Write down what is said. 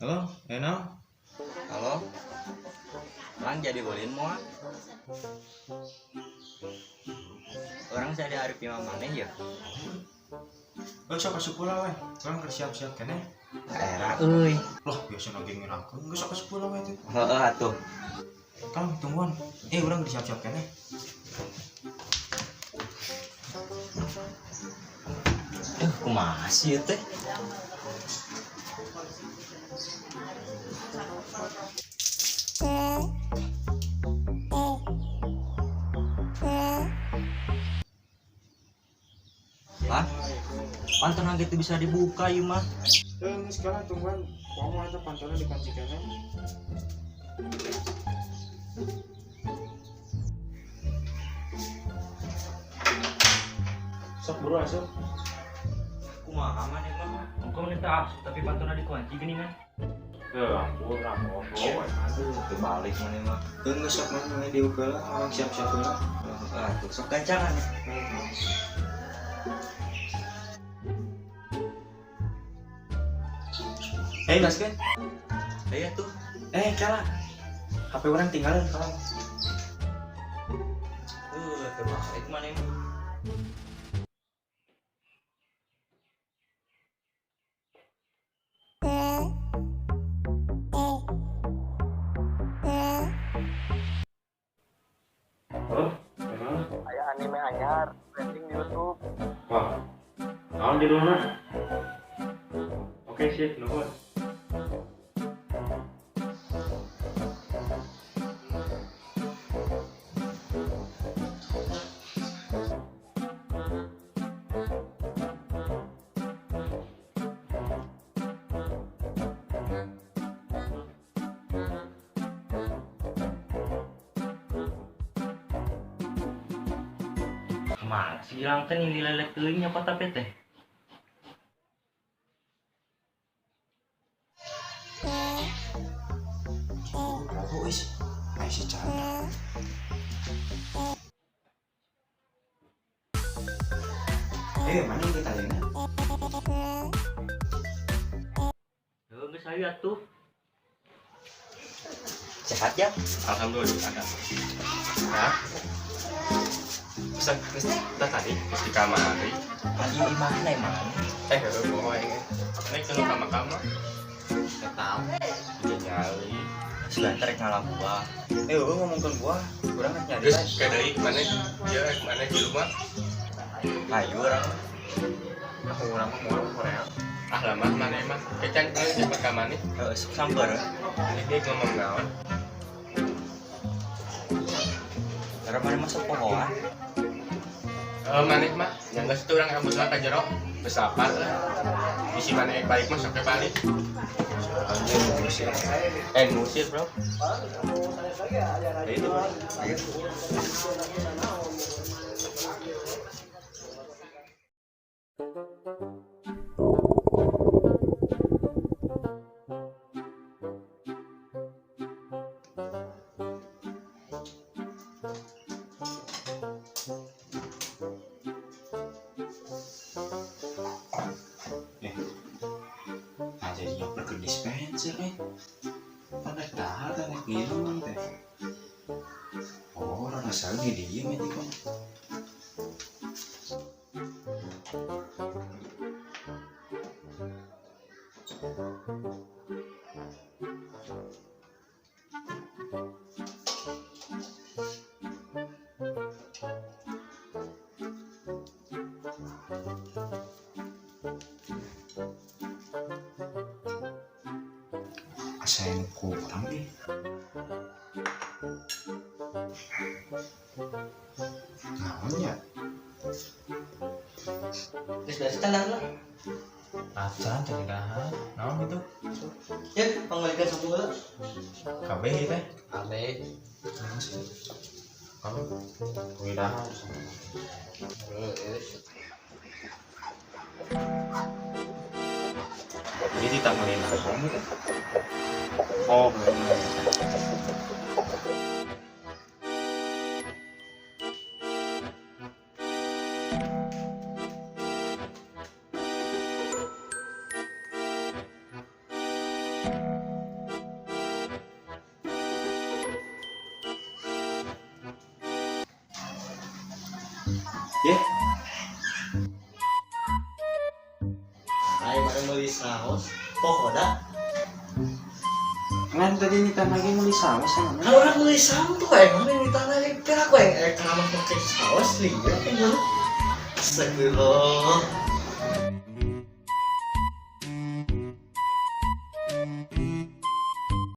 Halo, Eno. Halo, orang jadi bolin mau? Orang saya diharap imam maneh ya. Sok ke sekolah weh. Orang siap-siap kene. Era euy. Loh, biasa lagi ngirakeun geus sok ke sekolah weh teh. Heeh atuh. Kang tungguan. Urang disiap-siap kene. Kumaha sih ieu teh? Lah, pantangan gitu bisa dibuka ieu mah. Geus sekarang tungguan. Kumaha eta pantonan dikunci kene. Sok buru asup. Kumaha maneh mah? Engkau minta asup tapi pantangan dikunci gini kan? Ampun, rapopo. Aduh, terbalik maneh mah. Geus sok mana dibuka lah, orang siap-siap heula. Atuh sok gancangan ya. Mas kan? Aya tuh. Kalah. HP orang tinggalan kalau. Terbalik maneh mah. Halo, gimana? Aya anime anyar trending di YouTube. Wah, naon di rumah? Oke, sip, nuhun. Kemana sih hilang teh ini lelek teuing apa tapi teh? Oh, is. Ay, si Chandra. Mana yang kita lihat? Geus aya tuh. Sehat ya? Alhamdulillah ada. Nah, bisa tadi di kamar. Ieu imahna emang. Bohong ini kalau kamar tahu jadi Sebentar rek ngalabuah. ngomongkan gua kurang nyari Terus kayak dari mana dia mana di rumah Ayo orang aku orang mau Korea lama mana emang kecan kali di kamar nih samper. ini dia ngomong naon Karena mana masuk pohoan. mana mah yang nggak situ orang rambut lah kajerok besapar lah isi mana yang balik mah sampai balik Musir bro. itu nah jadinya pergi dispenser pada tahan tahan minum teh orang asal dia diem itu kan saya kurang nih namanya Geus beres tandang lah. acan tadi dahan naon itu Ya, pangalikan sapu heula. KB teh Abe. kamu kuwi dahan jadi ditambahin apa gitu oh Ya, Ay, mana beli saus? Pokoda. kan tadi minta lagi mau saus sama Kan orang beli saus tuh kayak mana yang ditanya lagi kira aku yang keramas pakai saus lihat kan dulu. Astagfirullah.